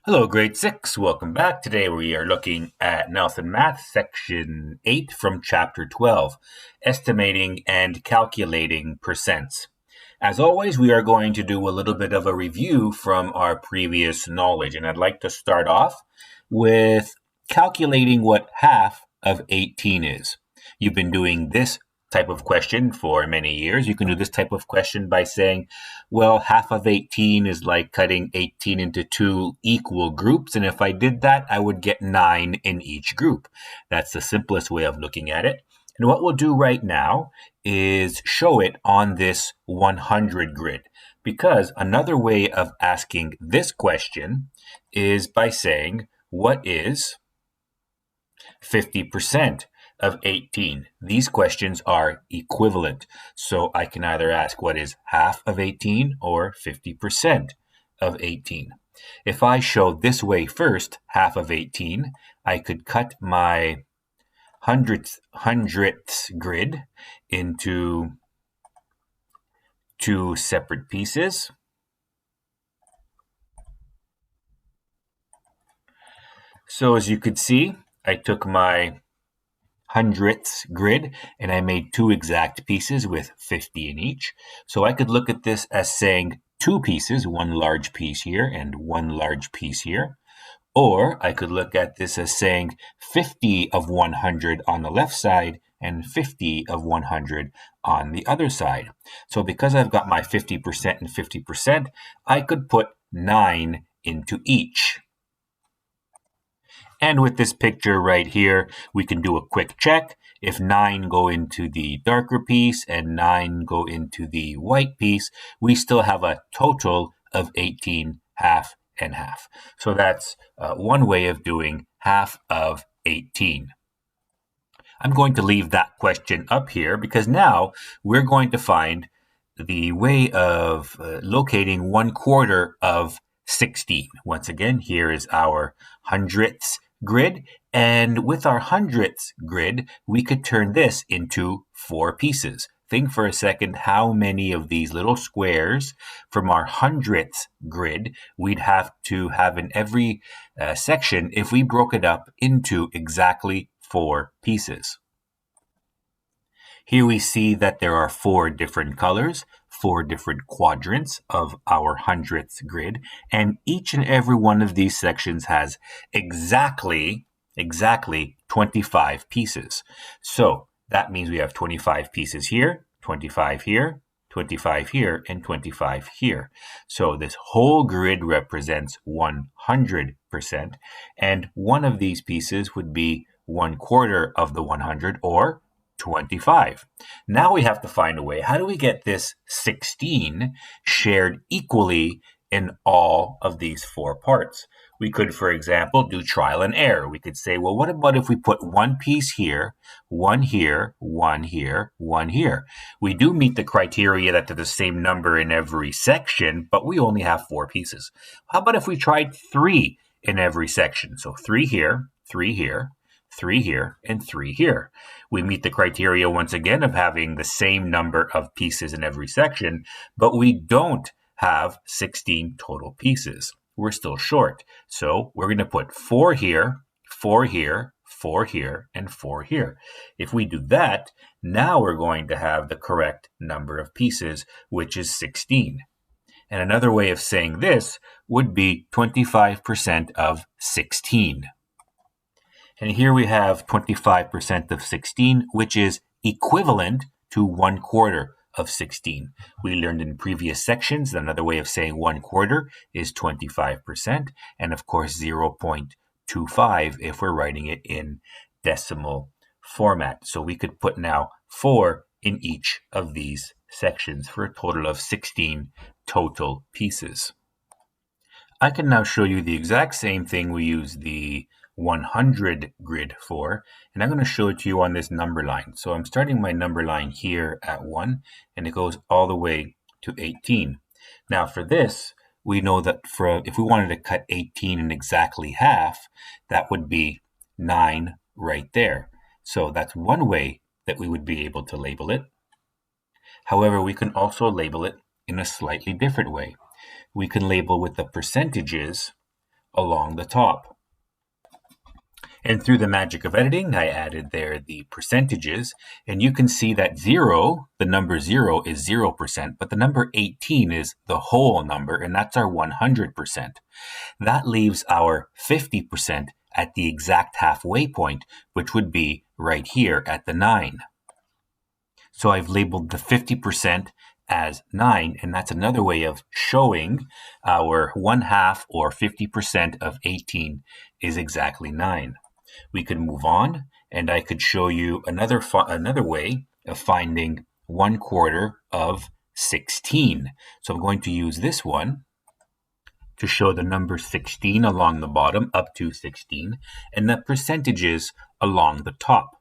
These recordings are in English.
Hello, grade 6. Welcome back. Today we are looking at Nelson Math, section 8 from chapter 12, estimating and calculating percents. As always, we are going to do a little bit of a review from our previous knowledge, and I'd like to start off with calculating what half of 18 is. You've been doing this type of question for many years. You can do this type of question by saying, well, half of 18 is like cutting 18 into two equal groups. And if I did that, I would get 9 in each group. That's the simplest way of looking at it. And what we'll do right now is show it on this 100 grid. Because another way of asking this question is by saying, what is 50% of 18? These questions are equivalent. So I can either ask what is half of 18 or 50% of 18. If I show this way first, half of 18, I could cut my hundredths grid into two separate pieces. So as you could see, I took my hundredths grid and I made two exact pieces with 50 in each. So I could look at this as saying two pieces, one large piece here and one large piece here. Or I could look at this as saying 50 of 100 on the left side and 50 of 100 on the other side. So because I've got my 50% and 50%, I could put 9 into each. And with this picture right here, we can do a quick check. If 9 go into the darker piece and 9 go into the white piece, we still have a total of 18, half and half. So that's one way of doing half of 18. I'm going to leave that question up here because now we're going to find the way of locating 1/4 of 16. Once again, here is our hundredths grid. And with our hundredths grid, we could turn this into 4 pieces. Think for a second how many of these little squares from our hundredths grid we'd have to have in every section if we broke it up into exactly 4 pieces. Here we see that there are 4 different colors, 4 different quadrants of our hundredths grid, and each and every one of these sections has exactly 25 pieces. So that means we have 25 pieces here, 25 here, 25 here, and 25 here. So this whole grid represents 100%, and one of these pieces would be 1/4 of the 100, or 25. Now we have to find a way. How do we get this 16 shared equally in all of these 4 parts? We could, for example, do trial and error. We could say, well, what about if we put one piece here, one here, one here, one here? We do meet the criteria that they're the same number in every section, but we only have 4 pieces. How about if we tried 3 in every section? So 3 here, 3 here, 3 here, and 3 here. We meet the criteria once again of having the same number of pieces in every section, but we don't have 16 total pieces. We're still short. So we're going to put 4 here, 4 here, 4 here, and 4 here. If we do that, now we're going to have the correct number of pieces, which is 16. And another way of saying this would be 25% of 16. And here we have 25% of 16, which is equivalent to 1/4 of 16. We learned in previous sections that another way of saying 1/4 is 25%, and of course 0.25 if we're writing it in decimal format. So we could put now 4 in each of these sections for a total of 16 total pieces. I can now show you the exact same thing we use the 100 grid for, and I'm going to show it to you on this number line. So I'm starting my number line here at 1, and it goes all the way to 18. Now for this, we know that if we wanted to cut 18 in exactly half, that would be 9 right there. So that's one way that we would be able to label it. However, we can also label it in a slightly different way. We can label with the percentages along the top. And through the magic of editing, I added there the percentages, and you can see that the number 0 is 0%, but the number 18 is the whole number, and that's our 100%. That leaves our 50% at the exact halfway point, which would be right here at the 9. So I've labeled the 50% as 9, and that's another way of showing our 1/2 or 50% of 18 is exactly 9. We could move on, and I could show you another way of finding 1/4 of 16. So I'm going to use this one to show the number 16 along the bottom, up to 16, and the percentages along the top.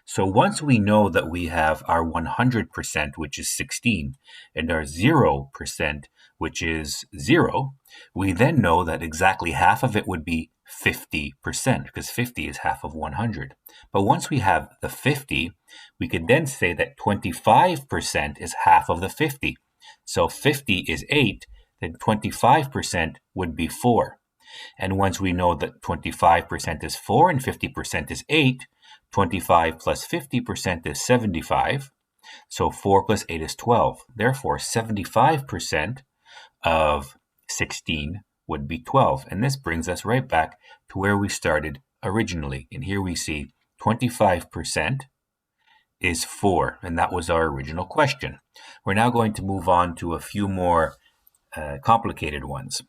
So once we know that we have our 100%, which is 16, and our 0%, which is 0, we then know that exactly half of it would be 50%, because 50 is half of 100. But once we have the 50, we could then say that 25% is half of the 50. So 50 is 8, then 25% would be 4. And once we know that 25% is 4 and 50% is 8, 25 plus 50% is 75. So 4 plus 8 is 12. Therefore, 75% of 16 would be 12. And this brings us right back to where we started originally. And here we see 25% is 4. And that was our original question. We're now going to move on to a few more complicated ones.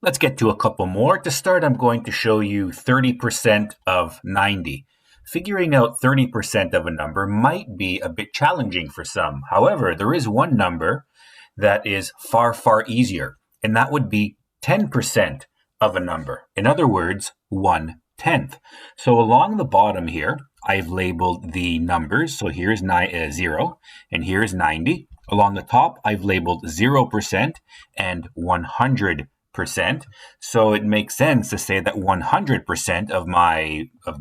Let's get to a couple more. To start, I'm going to show you 30% of 90. Figuring out 30% of a number might be a bit challenging for some. However, there is one number that is far, far easier, and that would be 10% of a number. In other words, 1/10. So along the bottom here, I've labeled the numbers. So here's 0, and here's 90. Along the top, I've labeled 0% and 100%. So it makes sense to say that 100% of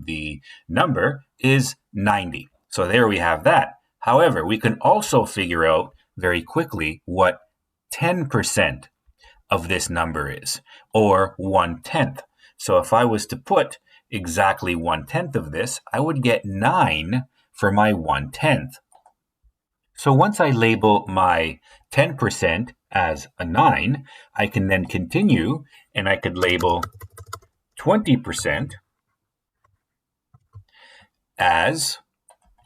the number is 90. So there we have that. However, we can also figure out very quickly what 10% of this number is, or 1/10. So if I was to put exactly 1/10 of this, I would get 9 for my 1/10. So once I label my 10% as a 9, I can then continue and I could label 20% as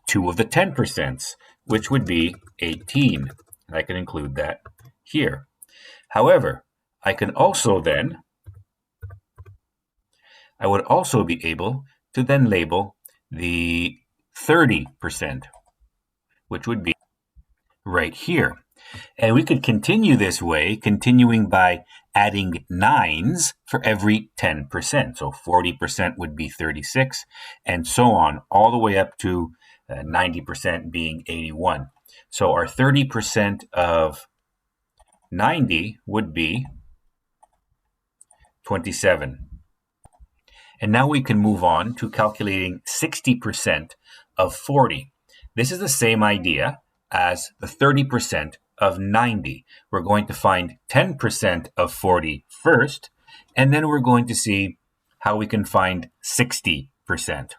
2 of the 10%, which would be 18. And I can include that here. However, I would also be able to then label the 30%, which would be right here. And we could continue this way, continuing by adding 9s for every 10%. So 40% would be 36, and so on, all the way up to 90% being 81. So our 30% of 90 would be 27. And now we can move on to calculating 60% of 40. This is the same idea as the 30% of 90. We're going to find 10% of 40 first, and then we're going to see how we can find 60%.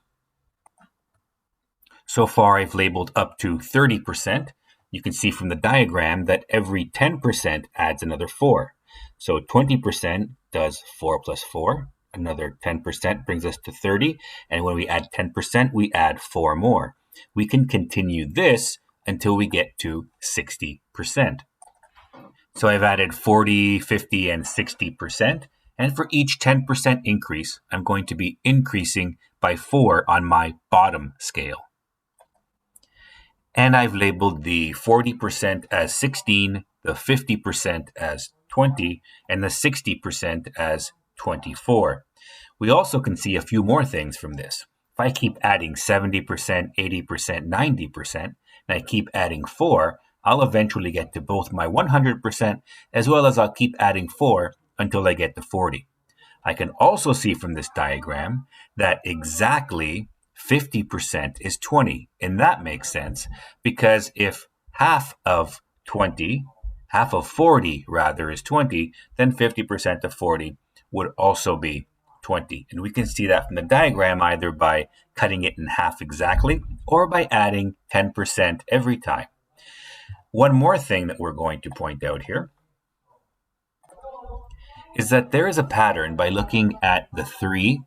So far, I've labeled up to 30%. You can see from the diagram that every 10% adds another 4. So 20% does 4 plus 4. Another 10% brings us to 30. And when we add 10%, we add 4 more. We can continue this until we get to 60%. So I've added 40, 50, and 60%. And for each 10% increase, I'm going to be increasing by 4 on my bottom scale. And I've labeled the 40% as 16, the 50% as 20, and the 60% as 24. We also can see a few more things from this. If I keep adding 70%, 80%, 90%, and I keep adding 4, I'll eventually get to both my 100% as well as I'll keep adding 4 until I get to 40. I can also see from this diagram that exactly 50% is 20, and that makes sense because if half of 20 half of 40 rather is 20, then 50% of 40 would also be 20. And we can see that from the diagram either by cutting it in half exactly or by adding 10% every time. One more thing that we're going to point out here is that there is a pattern by looking at the 3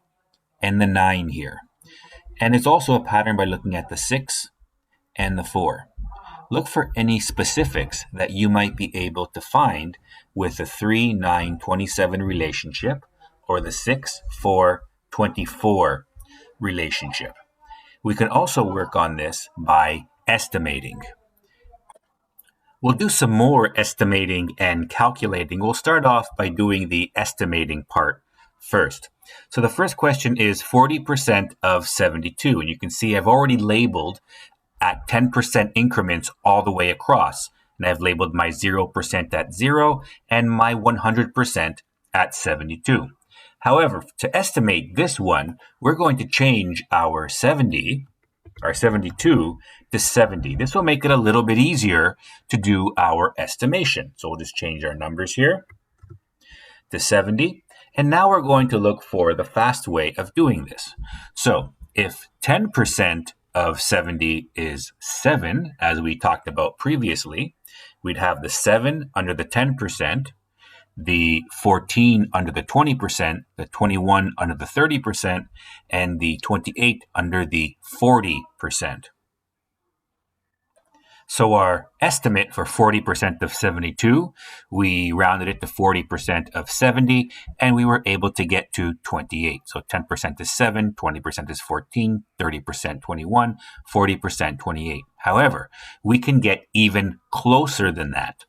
and the 9 here. And it's also a pattern by looking at the 6 and the 4. Look for any specifics that you might be able to find with the 3, 9, 27 relationship or the 6, 4, 24 relationship. We can also work on this by estimating. We'll do some more estimating and calculating. We'll start off by doing the estimating part first. So the first question is 40% of 72. And you can see I've already labeled at 10% increments all the way across. And I've labeled my 0% at 0 and my 100% at 72. However, to estimate this one, we're going to change our 72 to 70. This will make it a little bit easier to do our estimation. So we'll just change our numbers here to 70. And now we're going to look for the fast way of doing this. So if 10% of 70 is 7, as we talked about previously, we'd have the 7 under the 10%, the 14 under the 20%, the 21 under the 30%, and the 28 under the 40%. So our estimate for 40% of 72, we rounded it to 40% of 70, and we were able to get to 28. So 10% is 7, 20% is 14, 30% 21, 40% 28. However, we can get even closer than that.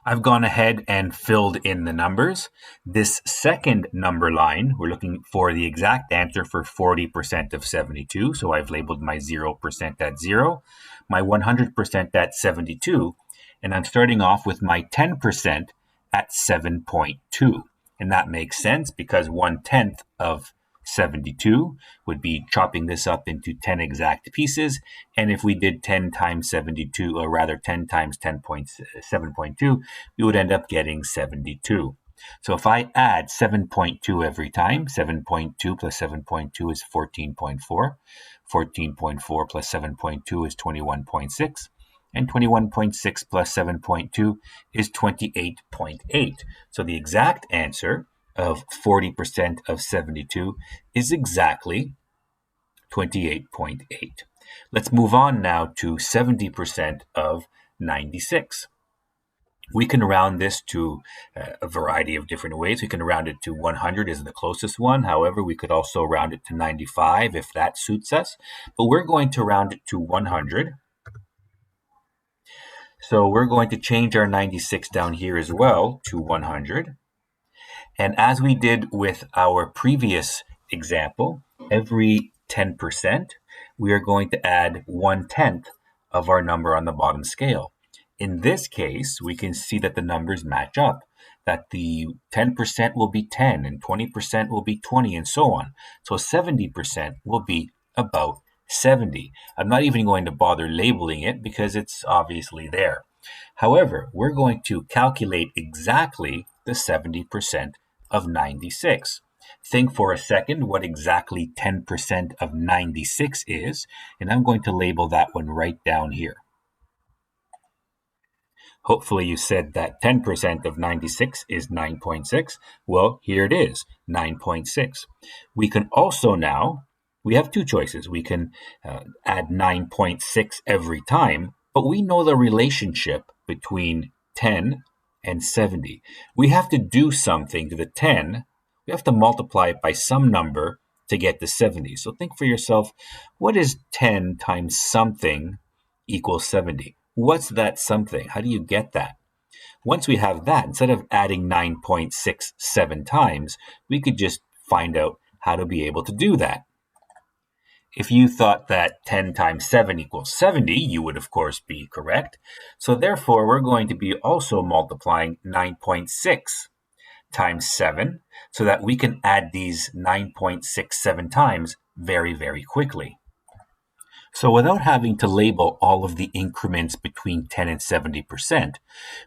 I've gone ahead and filled in the numbers. This second number line, we're looking for the exact answer for 40% of 72. So I've labeled my 0% at 0, my 100% at 72, and I'm starting off with my 10% at 7.2. And that makes sense because 1/10 of 72 would be chopping this up into 10 exact pieces. And if we did 10 times 72, or rather 10 times 10.7.2, we would end up getting 72. So if I add 7.2 every time, 7.2 plus 7.2 is 14.4. 14.4 plus 7.2 is 21.6. And 21.6 plus 7.2 is 28.8. So the exact answer of 40% of 72 is exactly 28.8. Let's move on now to 70% of 96. We can round this to a variety of different ways. We can round it to 100 is the closest one. However, we could also round it to 95 if that suits us. But we're going to round it to 100. So we're going to change our 96 down here as well to 100. And as we did with our previous example, every 10%, we are going to add 1/10 of our number on the bottom scale. In this case, we can see that the numbers match up, that the 10% will be 10 and 20% will be 20 and so on. So 70% will be about 70. I'm not even going to bother labeling it because it's obviously there. However, we're going to calculate exactly the 70% of 96. Think for a second what exactly 10% of 96 is, and I'm going to label that one right down here. Hopefully you said that 10% of 96 is 9.6. Well, here it is, 9.6. We can also now, we have two choices. We can add 9.6 every time, but we know the relationship between 10 and 70. We have to do something to the 10. We have to multiply it by some number to get to 70. So think for yourself, what is 10 times something equals 70? What's that something? How do you get that? Once we have that, instead of adding 9.67 times, we could just find out how to be able to do that. If you thought that 10 times 7 equals 70, you would of course be correct. So therefore, we're going to be also multiplying 9.6 times 7 so that we can add these 9.67 times very, very quickly. So without having to label all of the increments between 10 and 70%,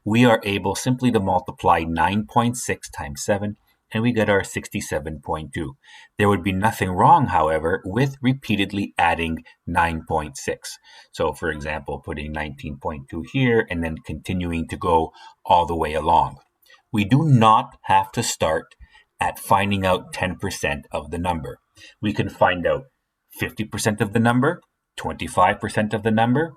we are able simply to multiply 9.6 times 7, and we get our 67.2. There would be nothing wrong, however, with repeatedly adding 9.6. So for example, putting 19.2 here and then continuing to go all the way along. We do not have to start at finding out 10% of the number. We can find out 50% of the number, 25% of the number,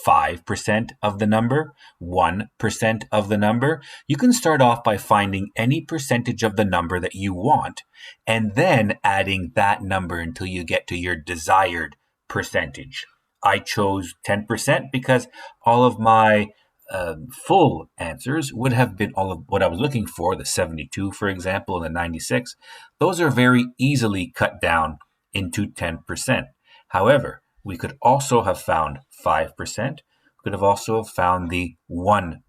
5% of the number, 1% of the number. You can start off by finding any percentage of the number that you want and then adding that number until you get to your desired percentage. I chose 10% because all of my full answers would have been all of what I was looking for, the 72, for example, and the 96. Those are very easily cut down into 10%. However, we could also have found 5%. We could have also found the 1%.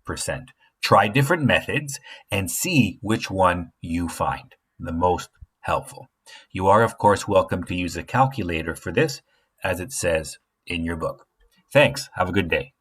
Try different methods and see which one you find the most helpful. You are, of course, welcome to use a calculator for this, as it says in your book. Thanks. Have a good day.